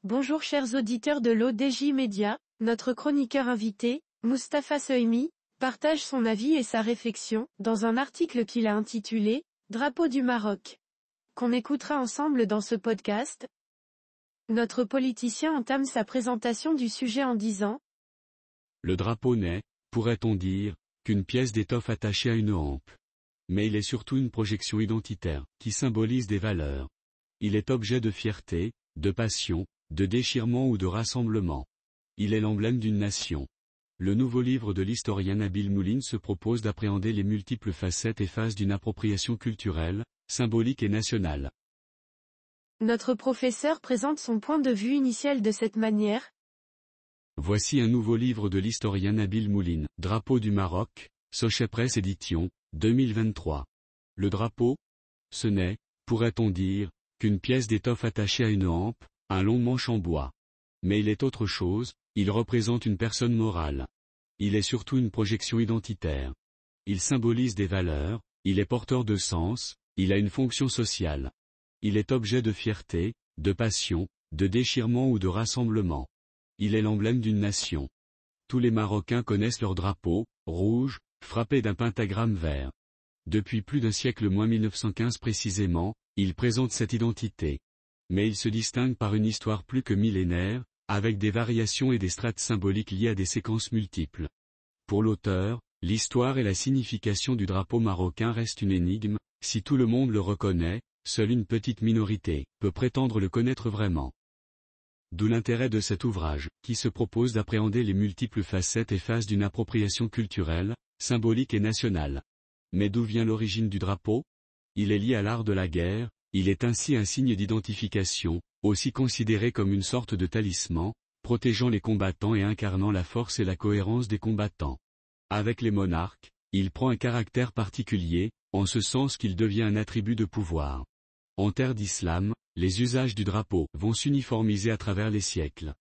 Bonjour chers auditeurs de l'ODJ Média, notre chroniqueur invité, Mustapha Sohimi, partage son avis et sa réflexion, dans un article qu'il a intitulé « Drapeau du Maroc », qu'on écoutera ensemble dans ce podcast. Notre politicien entame sa présentation du sujet en disant « Le drapeau n'est, pourrait-on dire, qu'une pièce d'étoffe attachée à une hampe. Mais il est surtout une projection identitaire, qui symbolise des valeurs. Il est objet de fierté, de passion, de déchirement ou de rassemblement. Il est l'emblème d'une nation. » Le nouveau livre de l'historien Nabil Mouline se propose d'appréhender les multiples facettes et phases d'une appropriation culturelle, symbolique et nationale. Notre professeur présente son point de vue initial de cette manière. Voici un nouveau livre de l'historien Nabil Mouline, Drapeau du Maroc, Sochet Presse Édition, 2023. Le drapeau, ce n'est, pourrait-on dire, qu'une pièce d'étoffe attachée à une hampe, un long manche en bois. Mais il est autre chose, il représente une personne morale. Il est surtout une projection identitaire. Il symbolise des valeurs, il est porteur de sens, il a une fonction sociale. Il est objet de fierté, de passion, de déchirement ou de rassemblement. Il est l'emblème d'une nation. Tous les Marocains connaissent leur drapeau, rouge, frappé d'un pentagramme vert. Depuis plus d'un siècle moins 1915 précisément, il présente cette identité. Mais il se distingue par une histoire plus que millénaire, avec des variations et des strates symboliques liées à des séquences multiples. Pour l'auteur, l'histoire et la signification du drapeau marocain restent une énigme. Si tout le monde le reconnaît, seule une petite minorité peut prétendre le connaître vraiment. D'où l'intérêt de cet ouvrage, qui se propose d'appréhender les multiples facettes et phases d'une appropriation culturelle, symbolique et nationale. Mais d'où vient l'origine du drapeau? Il est lié à l'art de la guerre, il est ainsi un signe d'identification, aussi considéré comme une sorte de talisman, protégeant les combattants et incarnant la force et la cohérence des combattants. Avec les monarques, il prend un caractère particulier, en ce sens qu'il devient un attribut de pouvoir. En terre d'islam, les usages du drapeau vont s'uniformiser à travers les siècles.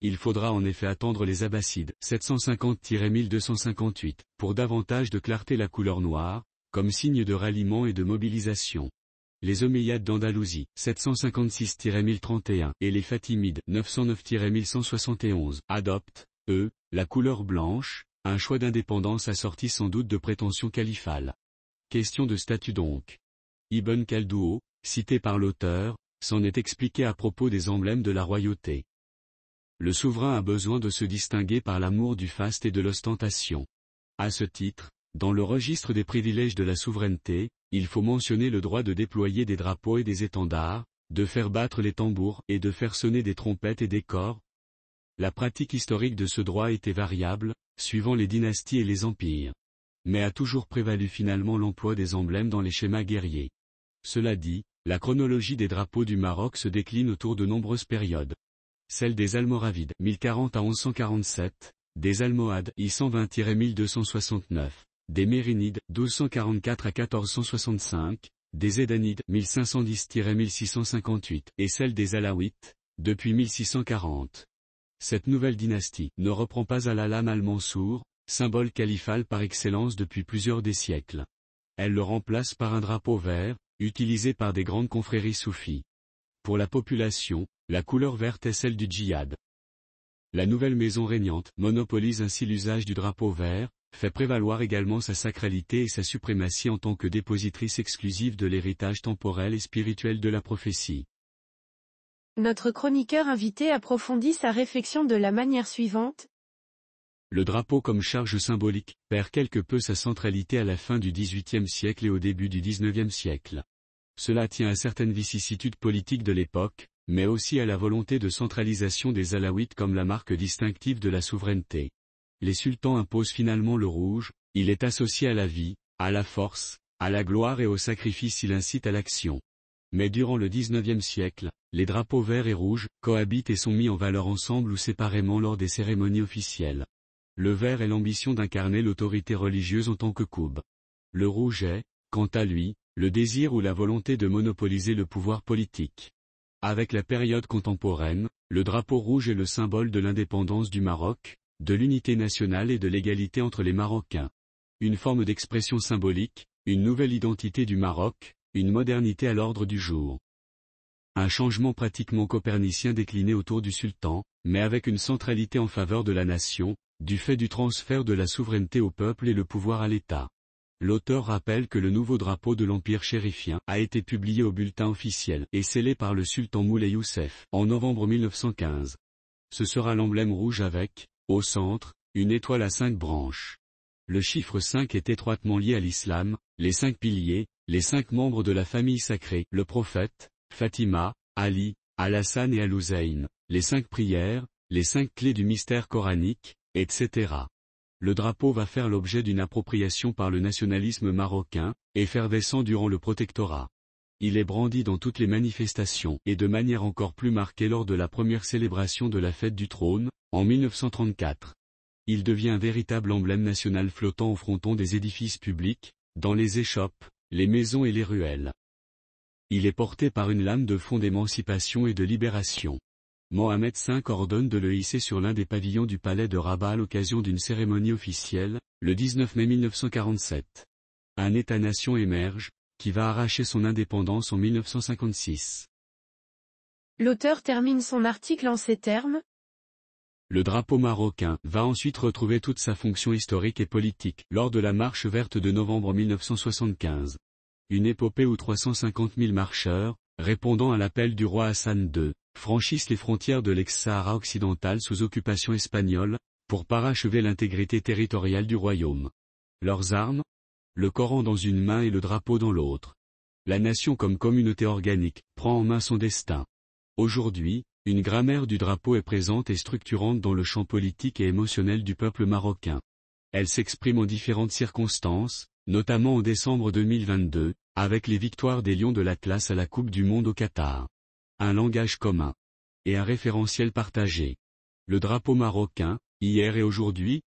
Il faudra en effet attendre les Abbassides, 750-1258, pour davantage de clarté la couleur noire, comme signe de ralliement et de mobilisation. Les Omeyyades d'Andalousie, 756-1031, et les Fatimides, 909-1171, adoptent, eux, la couleur blanche, un choix d'indépendance assorti sans doute de prétentions califales. Question de statut donc. Ibn Khaldun, cité par l'auteur, s'en est expliqué à propos des emblèmes de la royauté. Le souverain a besoin de se distinguer par l'amour du faste et de l'ostentation. À ce titre, dans le registre des privilèges de la souveraineté, il faut mentionner le droit de déployer des drapeaux et des étendards, de faire battre les tambours et de faire sonner des trompettes et des cors. La pratique historique de ce droit était variable, suivant les dynasties et les empires. Mais a toujours prévalu finalement l'emploi des emblèmes dans les schémas guerriers. Cela dit, la chronologie des drapeaux du Maroc se décline autour de nombreuses périodes. Celle des Almoravides, 1040 à 1147, des Almohades, I120-1269, des Mérinides, 1244 à 1465, des Zédanides, 1510-1658, et celle des Alaouites, depuis 1640. Cette nouvelle dynastie ne reprend pas Al-Alam al-Mansour, symbole califal par excellence depuis plusieurs des siècles. Elle le remplace par un drapeau vert, utilisé par des grandes confréries soufis. Pour la population, la couleur verte est celle du djihad. La nouvelle maison régnante monopolise ainsi l'usage du drapeau vert, fait prévaloir également sa sacralité et sa suprématie en tant que dépositrice exclusive de l'héritage temporel et spirituel de la prophétie. Notre chroniqueur invité approfondit sa réflexion de la manière suivante. Le drapeau comme charge symbolique perd quelque peu sa centralité à la fin du XVIIIe siècle et au début du XIXe siècle. Cela tient à certaines vicissitudes politiques de l'époque, mais aussi à la volonté de centralisation des Alaouites comme la marque distinctive de la souveraineté. Les sultans imposent finalement le rouge, il est associé à la vie, à la force, à la gloire et au sacrifice, il incite à l'action. Mais durant le XIXe siècle, les drapeaux verts et rouges cohabitent et sont mis en valeur ensemble ou séparément lors des cérémonies officielles. Le vert est l'ambition d'incarner l'autorité religieuse en tant que coube. Le rouge est, quant à lui, le désir ou la volonté de monopoliser le pouvoir politique. Avec la période contemporaine, le drapeau rouge est le symbole de l'indépendance du Maroc, de l'unité nationale et de l'égalité entre les Marocains. Une forme d'expression symbolique, une nouvelle identité du Maroc, une modernité à l'ordre du jour. Un changement pratiquement copernicien décliné autour du sultan, mais avec une centralité en faveur de la nation, du fait du transfert de la souveraineté au peuple et le pouvoir à l'État. L'auteur rappelle que le nouveau drapeau de l'empire chérifien a été publié au bulletin officiel et scellé par le sultan Moulay Youssef en novembre 1915. Ce sera l'emblème rouge avec, au centre, une étoile à 5 branches. Le chiffre 5 est étroitement lié à l'islam, les 5 piliers, les 5 membres de la famille sacrée, le prophète, Fatima, Ali, Al-Hassan et Al-Hussein, les 5 prières, les 5 clés du mystère coranique, etc. Le drapeau va faire l'objet d'une appropriation par le nationalisme marocain, effervescent durant le protectorat. Il est brandi dans toutes les manifestations et de manière encore plus marquée lors de la première célébration de la fête du trône, en 1934. Il devient un véritable emblème national flottant au fronton des édifices publics, dans les échoppes, les maisons et les ruelles. Il est porté par une lame de fond d'émancipation et de libération. Mohamed V ordonne de le hisser sur l'un des pavillons du palais de Rabat à l'occasion d'une cérémonie officielle, le 19 mai 1947. Un État-nation émerge, qui va arracher son indépendance en 1956. L'auteur termine son article en ces termes. Le drapeau marocain va ensuite retrouver toute sa fonction historique et politique lors de la Marche verte de novembre 1975. Une épopée où 350 000 marcheurs, répondant à l'appel du roi Hassan II, franchissent les frontières de l'ex-Sahara occidental sous occupation espagnole, pour parachever l'intégrité territoriale du royaume. Leurs armes? Le Coran dans une main et le drapeau dans l'autre. La nation comme communauté organique, prend en main son destin. Aujourd'hui, une grammaire du drapeau est présente et structurante dans le champ politique et émotionnel du peuple marocain. Elle s'exprime en différentes circonstances, notamment en décembre 2022, avec les victoires des Lions de l'Atlas à la Coupe du Monde au Qatar. Un langage commun. Et un référentiel partagé. Le drapeau marocain, hier et aujourd'hui?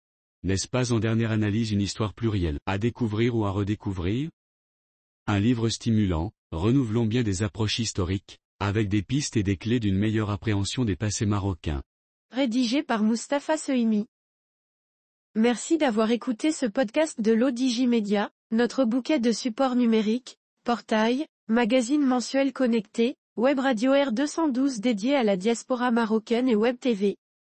N'est-ce pas en dernière analyse une histoire plurielle, à découvrir ou à redécouvrir? Un livre stimulant, renouvelant bien des approches historiques, avec des pistes et des clés d'une meilleure appréhension des passés marocains. Rédigé par Mustapha Sohimi. Merci d'avoir écouté ce podcast de l'ODJ Media, notre bouquet de supports numériques, portail, magazine mensuel connecté, web radio R212 dédié à la diaspora marocaine et web TV.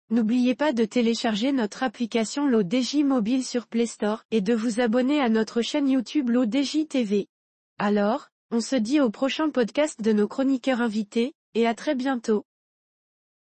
N'oubliez pas de télécharger notre application l'ODJ Mobile sur Play Store et de vous abonner à notre chaîne YouTube l'ODJ TV. Alors, on se dit au prochain podcast de nos chroniqueurs invités, et à très bientôt.